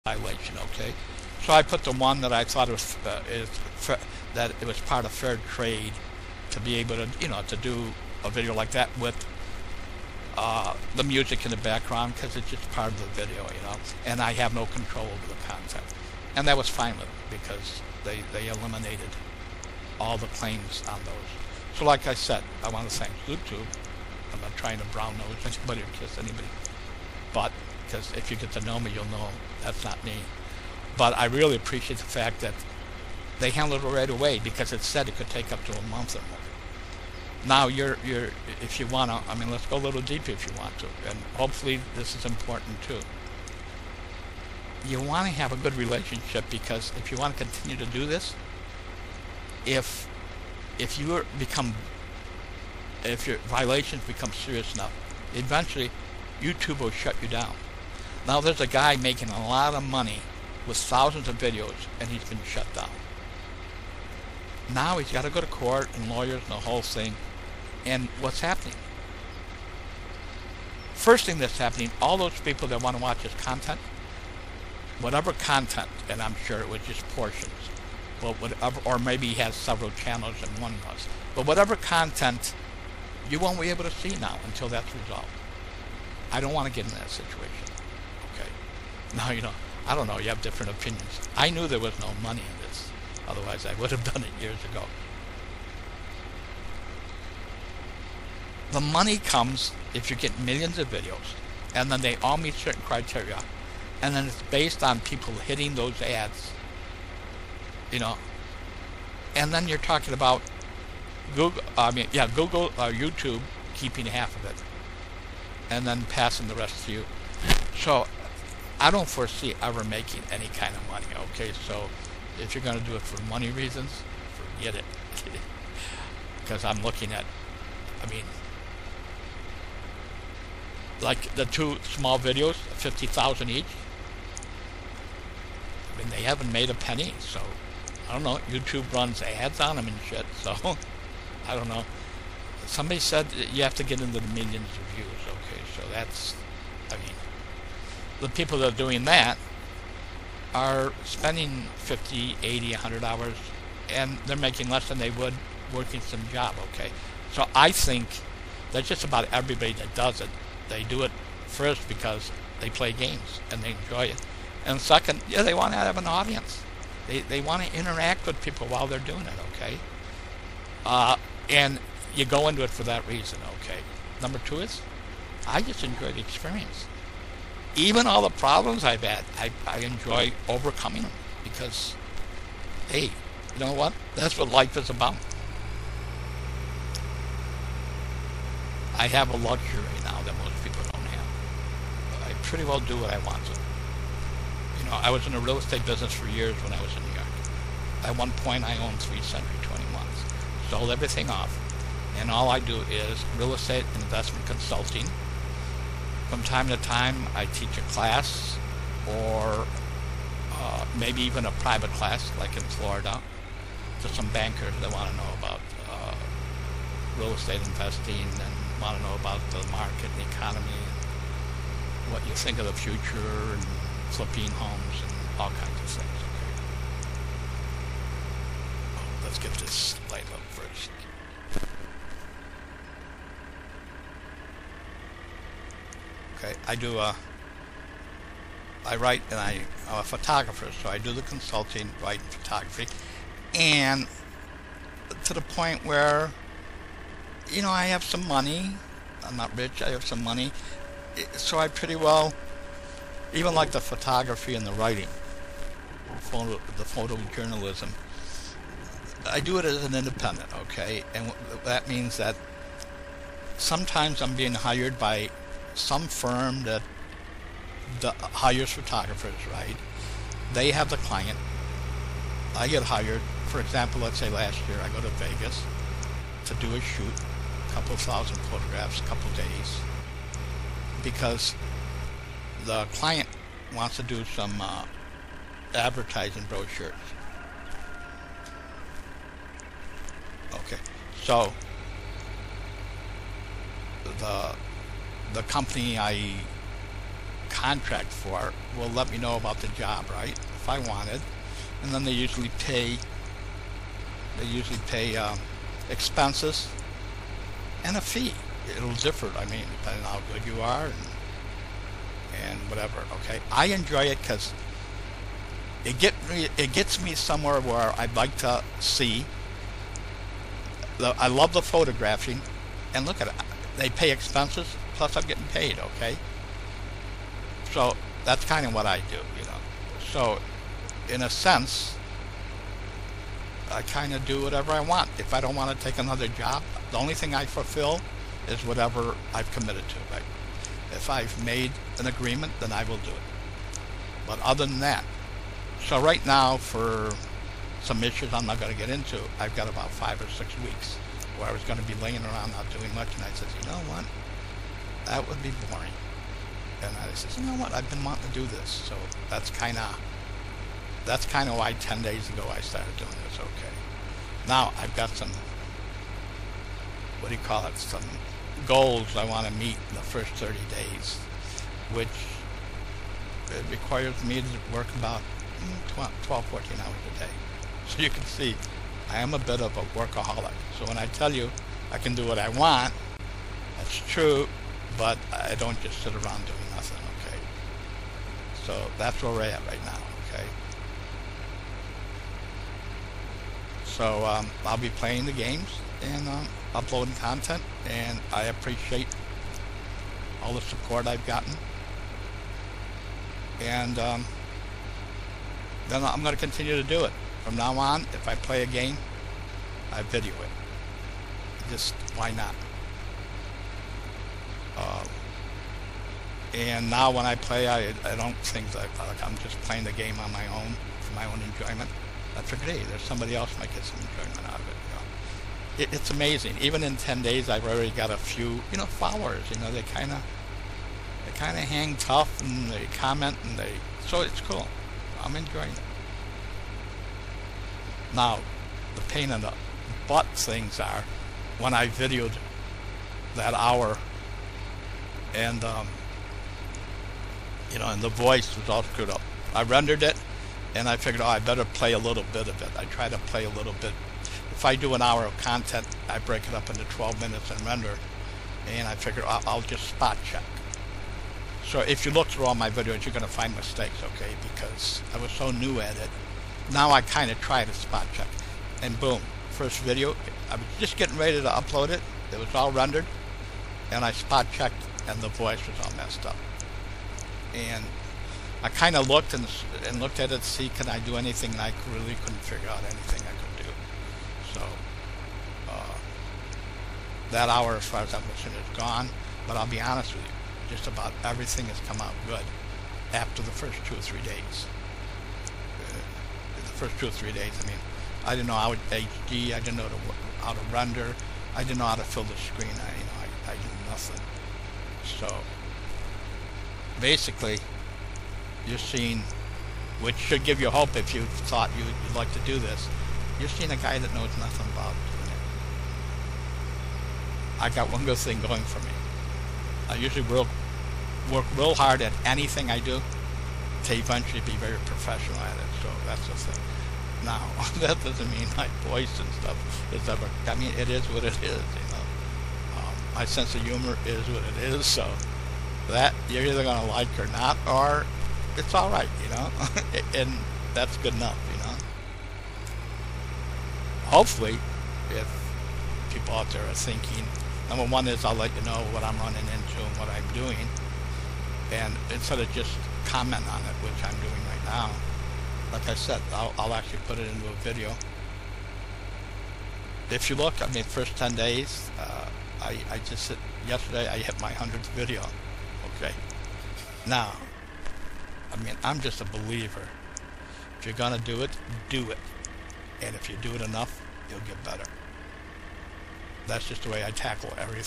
violation, okay? So I put the one that I thought was that it was part of fair trade to be able to, to do a video like that with the music in the background, because it's just part of the video, and I have no control over the content. And that was fine with them, because they eliminated all the claims on those. So like I said, I want to thank YouTube. I'm not trying to brown nose anybody or kiss anybody, but because if you get to know me, you'll know that's not me. But I really appreciate the fact that they handled it right away, because it said it could take up to a month or more. Now if you want to, let's go a little deeper if you want to, and hopefully this is important too. You want to have a good relationship, because if you want to continue to do this, if your violations become serious enough, eventually YouTube will shut you down. Now there's a guy making a lot of money with thousands of videos, and he's been shut down. Now he's got to go to court and lawyers and the whole thing. And what's happening? First thing that's happening, all those people that want to watch his content, whatever content, and I'm sure it was just portions, well, whatever, or maybe he has several channels and one was, but whatever content, you won't be able to see now until that's resolved. I don't want to get in that situation. Okay. Now, I don't know, you have different opinions. I knew there was no money in this. Otherwise, I would have done it years ago. The money comes if you get millions of videos, and then they all meet certain criteria, and then it's based on people hitting those ads, and then you're talking about Google, YouTube keeping half of it, and then passing the rest to you. So I don't foresee ever making any kind of money, okay? So if you're going to do it for money reasons, forget it. Because I'm looking at, like the two small videos, 50,000 each. They haven't made a penny, so I don't know. YouTube runs ads on them and shit, so I don't know. Somebody said you have to get into the millions of views, okay? So that's, the people that are doing that are spending 50, 80, 100 hours, and they're making less than they would working some job, okay? So I think that just about everybody that does it, they do it first because they play games and they enjoy it. And second, they want to have an audience. They want to interact with people while they're doing it, okay? And you go into it for that reason, okay? Number two is, I just enjoy the experience. Even all the problems I've had, I enjoy overcoming them, because, hey, you know what? That's what life is about. I have a luxury now that most people don't have. I pretty well do what I want to. I was in the real estate business for years when I was in New York. At one point, I owned 3 Century 21s. Sold everything off. And all I do is real estate and investment consulting. From time to time, I teach a class, or maybe even a private class, like in Florida, to some bankers that want to know about real estate investing and want to know about the market and the economy and what you think of the future and flipping homes and all kinds of things. Okay. Let's get this light up first. Okay, I write, and I'm a photographer, so I do the consulting, write, and photography, and to the point where, I have some money. I'm not rich, I have some money, so I pretty well, even like the photography and the writing, the photojournalism, I do it as an independent, okay? And that means that sometimes I'm being hired by some firm that hires photographers, right? They have the client. I get hired. For example, let's say last year I go to Vegas to do a shoot, a couple thousand photographs, a couple days, because the client wants to do some advertising brochures. Okay, so the company I contract for will let me know about the job, right? If I wanted, and then they usually pay expenses and a fee. It'll differ, I mean, depending on how good you are and whatever. Okay, I enjoy it because it gets me somewhere where I'd like to see. I love the photographing, and look at it. They pay expenses, plus I'm getting paid. Okay, so that's kind of what I do, you know. So, in a sense, I kind of do whatever I want. If I don't want to take another job, the only thing I fulfill is whatever I've committed to. Right? If I've made an agreement, then I will do it. But other than that, so right now, for some issues I'm not going to get into, I've got about 5 or 6 weeks where I was going to be laying around not doing much, and I said, you know what, that would be boring. And I said, you know what, I've been wanting to do this. So that's kind of why 10 days ago I started doing this. Okay, now I've got some, what do you call it, some goals I want to meet in the first 30 days, which it requires me to work about 12, 14 hours a day. So you can see I am a bit of a workaholic. So when I tell you I can do what I want, that's true, but I don't just sit around doing nothing. Okay, so that's where we're at right now. Okay, so I'll be playing the games and uploading content, and I appreciate all the support I've gotten, and then I'm going to continue to do it. From now on, if I play a game, I video it. Just, why not? And now when I play, I don't think that I'm just playing the game on my own, for my own enjoyment. That's okay. There's somebody else might get some enjoyment out of it. You know? It's amazing. Even in 10 days, I've already got a few, you know, followers. You know, they kind of hang tough, and they comment, and so it's cool. I'm enjoying it. Now, the pain in the butt things are when I videoed that hour, and you know, and the voice was all screwed up. I rendered it, and I figured, oh, I better play a little bit of it. I try to play a little bit. If I do an hour of content, I break it up into 12 minutes and render, and I figured I'll just spot check. So if you look through all my videos, you're going to find mistakes, okay, because I was so new at it. Now I kind of try to spot check, and boom, first video, I was just getting ready to upload it. It was all rendered, and I spot checked, and the voice was all messed up. And I kind of looked and looked at it to see, can I do anything, and I really couldn't figure out anything I could do. So that hour, as far as I'm concerned, is gone. But I'll be honest with you, just about everything has come out good after the first 2 or 3 days. First 2 or 3 days, I mean, I didn't know how to HD, I didn't know how to render, I didn't know how to fill the screen, I did nothing. So basically, you're seeing, which should give you hope if you thought you'd like to do this, you're seeing a guy that knows nothing about doing it. I got one good thing going for me. I usually work real hard at anything I do to eventually be very professional at it. So that's the thing. Now, that doesn't mean my voice and stuff is ever, I mean, it is what it is, you know. My sense of humor is what it is, so that you're either going to like or not, or it's all right, you know. And that's good enough, you know. Hopefully, if people out there are thinking, number one is I'll let you know what I'm running into and what I'm doing, and instead of just comment on it, which I'm doing right now, like I said, I'll actually put it into a video. If you look, I mean, first 10 days, I just yesterday I hit my 100th video. Okay, now, I mean, I'm just a believer. If you're gonna do it, and if you do it enough, you'll get better. That's just the way I tackle everything.